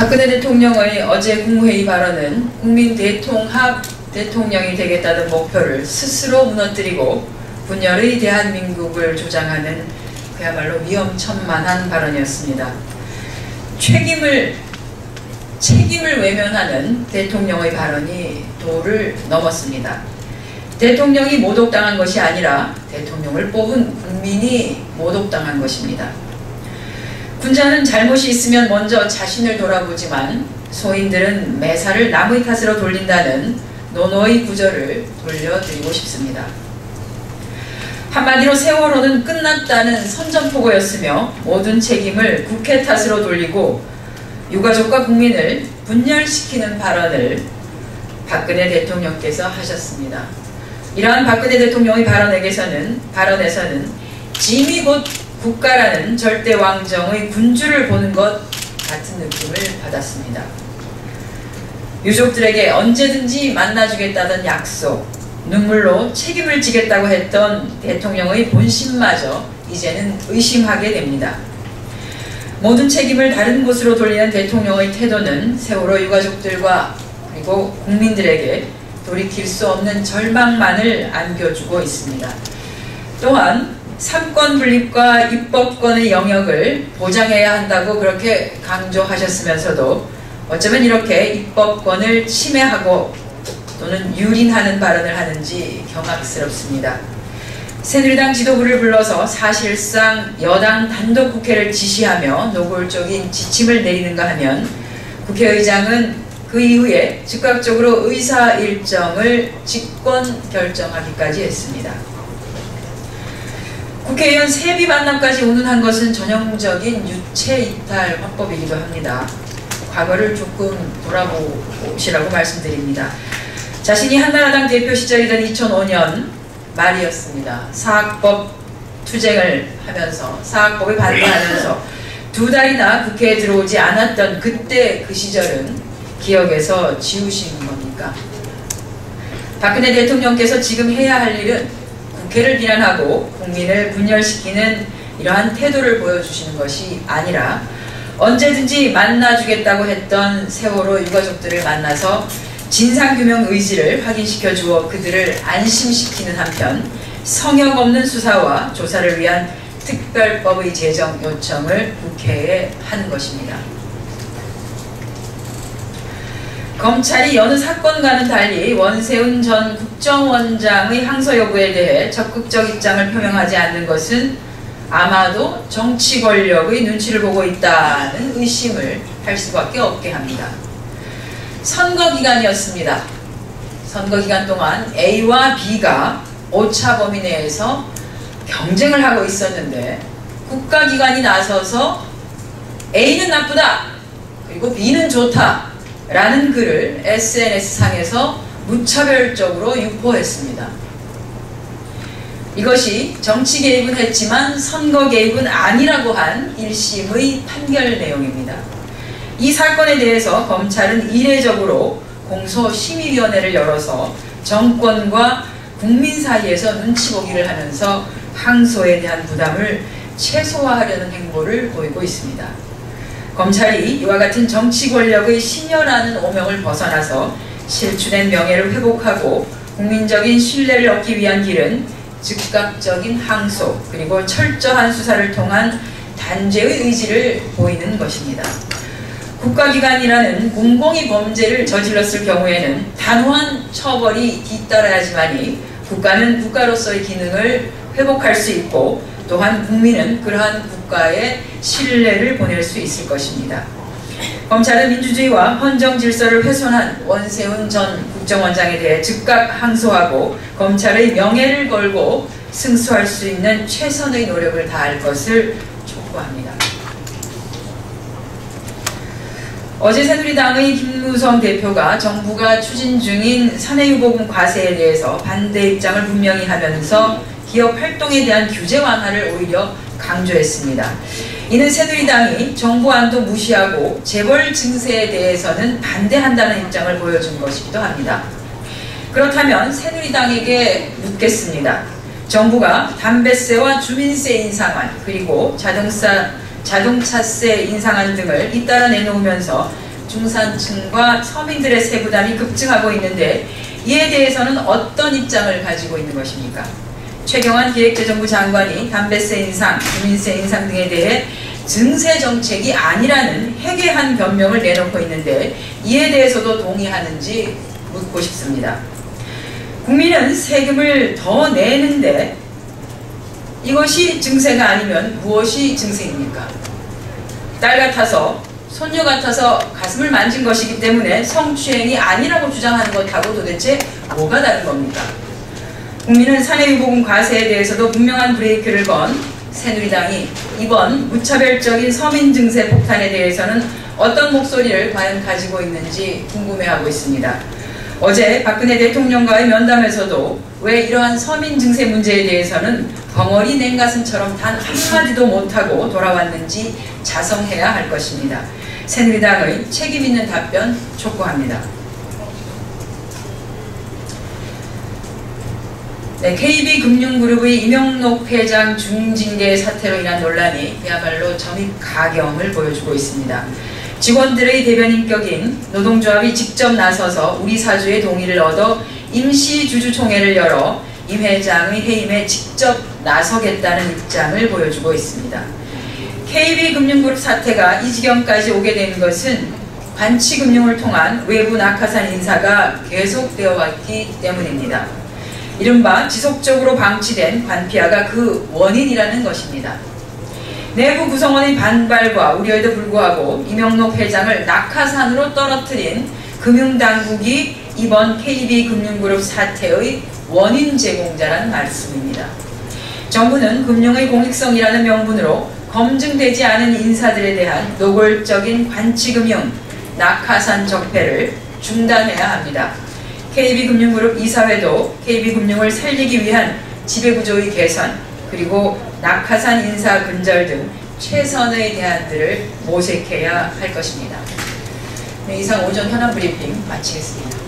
박근혜 대통령의 어제 국무회의 발언은 국민 대통합 대통령이 되겠다는 목표를 스스로 무너뜨리고 분열의 대한민국을 조장하는 그야말로 위험천만한 발언이었습니다. 책임을 외면하는 대통령의 발언이 도를 넘었습니다. 대통령이 모독당한 것이 아니라 대통령을 뽑은 국민이 모독당한 것입니다. 군자는 잘못이 있으면 먼저 자신을 돌아보지만 소인들은 매사를 남의 탓으로 돌린다는 논어의 구절을 돌려드리고 싶습니다. 한마디로 세월호는 끝났다는 선전포고였으며 모든 책임을 국회 탓으로 돌리고 유가족과 국민을 분열시키는 발언을 박근혜 대통령께서 하셨습니다. 이러한 박근혜 대통령의 발언에서는 짐이 곧 국가라는 절대왕정의 군주를 보는 것 같은 느낌을 받았습니다. 유족들에게 언제든지 만나주겠다던 약속, 눈물로 책임을 지겠다고 했던 대통령의 본심마저 이제는 의심하게 됩니다. 모든 책임을 다른 곳으로 돌리는 대통령의 태도는 세월호 유가족들과 그리고 국민들에게 돌이킬 수 없는 절망만을 안겨주고 있습니다. 또한 삼권 분립과 입법권의 영역을 보장해야 한다고 그렇게 강조하셨으면서도 어쩌면 이렇게 입법권을 침해하고 또는 유린하는 발언을 하는지 경악스럽습니다. 새누리당 지도부를 불러서 사실상 여당 단독 국회를 지시하며 노골적인 지침을 내리는가 하면 국회의장은 그 이후에 즉각적으로 의사 일정을 직권 결정하기까지 했습니다. 국회의원 세비 반납까지 운운한 것은 전형적인 유체 이탈 화법이기도 합니다. 과거를 조금 돌아보시라고 말씀드립니다. 자신이 한나라당 대표 시절이던 2005년 말이었습니다. 사학법 투쟁을 하면서 사학법에 반대하면서 2달이나 국회에 들어오지 않았던 그때 그 시절은 기억에서 지우신 겁니까? 박근혜 대통령께서 지금 해야 할 일은 국회를 비난하고 국민을 분열시키는 이러한 태도를 보여주시는 것이 아니라 언제든지 만나주겠다고 했던 세월호 유가족들을 만나서 진상규명 의지를 확인시켜 주어 그들을 안심시키는 한편 성역 없는 수사와 조사를 위한 특별법의 제정 요청을 국회에 하는 것입니다. 검찰이 여느 사건과는 달리 원세훈 전 국정원장의 항소 여부에 대해 적극적 입장을 표명하지 않는 것은 아마도 정치 권력의 눈치를 보고 있다는 의심을 할 수밖에 없게 합니다. 선거 기간이었습니다. 선거 기간 동안 A와 B가 오차 범위 내에서 경쟁을 하고 있었는데 국가기관이 나서서 A는 나쁘다 그리고 B는 좋다 라는 글을 SNS상에서 무차별적으로 유포했습니다. 이것이 정치 개입은 했지만 선거 개입은 아니라고 한 1심의 판결 내용입니다. 이 사건에 대해서 검찰은 이례적으로 공소심의위원회를 열어서 정권과 국민 사이에서 눈치 보기를 하면서 항소에 대한 부담을 최소화하려는 행보를 보이고 있습니다. 검찰이 이와 같은 정치 권력의 신여라는 오명을 벗어나서 실추된 명예를 회복하고 국민적인 신뢰를 얻기 위한 길은 즉각적인 항소 그리고 철저한 수사를 통한 단죄의 의지를 보이는 것입니다. 국가기관이라는 공공이 범죄를 저질렀을 경우에는 단호한 처벌이 뒤따라야지만이 국가는 국가로서의 기능을 회복할 수 있고 또한 국민은 그러한 국가에 신뢰를 보낼 수 있을 것입니다. 검찰은 민주주의와 헌정 질서를 훼손한 원세훈 전 국정원장에 대해 즉각 항소하고 검찰의 명예를 걸고 승소할 수 있는 최선의 노력을 다할 것을 촉구합니다. 어제 새누리당의 김무성 대표가 정부가 추진 중인 사내유보금 과세에 대해서 반대 입장을 분명히 하면서 기업 활동에 대한 규제 완화를 오히려 강조했습니다. 이는 새누리당이 정부 안도 무시하고 재벌 증세에 대해서는 반대한다는 입장을 보여준 것이기도 합니다. 그렇다면 새누리당에게 묻겠습니다. 정부가 담배세와 주민세 인상안 그리고 자동차세 인상안 등을 잇따라 내놓으면서 중산층과 서민들의 세부담이 급증하고 있는데 이에 대해서는 어떤 입장을 가지고 있는 것입니까? 최경환 기획재정부 장관이 담배세 인상, 주민세 인상 등에 대해 증세 정책이 아니라는 해괴한 변명을 내놓고 있는데 이에 대해서도 동의하는지 묻고 싶습니다. 국민은 세금을 더 내는데 이것이 증세가 아니면 무엇이 증세입니까? 딸 같아서 손녀 같아서 가슴을 만진 것이기 때문에 성추행이 아니라고 주장하는 것하고 도대체 뭐가 다른 겁니까? 국민은 사내유보금 과세에 대해서도 분명한 브레이크를 건 새누리당이 이번 무차별적인 서민 증세 폭탄에 대해서는 어떤 목소리를 과연 가지고 있는지 궁금해하고 있습니다. 어제 박근혜 대통령과의 면담에서도 왜 이러한 서민 증세 문제에 대해서는 벙어리 냉가슴처럼 단 한마디도 못하고 돌아왔는지 자성해야 할 것입니다. 새누리당의 책임있는 답변 촉구합니다. 네, KB금융그룹의 이명록 회장 중징계 사태로 인한 논란이 그야말로 점입가경을 보여주고 있습니다. 직원들의 대변인격인 노동조합이 직접 나서서 우리 사주의 동의를 얻어 임시주주총회를 열어 임 회장의 해임에 직접 나서겠다는 입장을 보여주고 있습니다. KB금융그룹 사태가 이 지경까지 오게 된 것은 관치금융을 통한 외부 낙하산 인사가 계속되어 왔기 때문입니다. 이른바 지속적으로 방치된 관피아가 그 원인이라는 것입니다. 내부 구성원의 반발과 우려에도 불구하고 이명록 회장을 낙하산으로 떨어뜨린 금융당국이 이번 KB금융그룹 사태의 원인 제공자라는 말씀입니다. 정부는 금융의 공익성이라는 명분으로 검증되지 않은 인사들에 대한 노골적인 관치금융, 낙하산 적폐를 중단해야 합니다. KB금융그룹 이사회도 KB금융을 살리기 위한 지배구조의 개선, 그리고 낙하산 인사 근절 등 최선의 대안들을 모색해야 할 것입니다. 네, 이상 오전 현안 브리핑 마치겠습니다.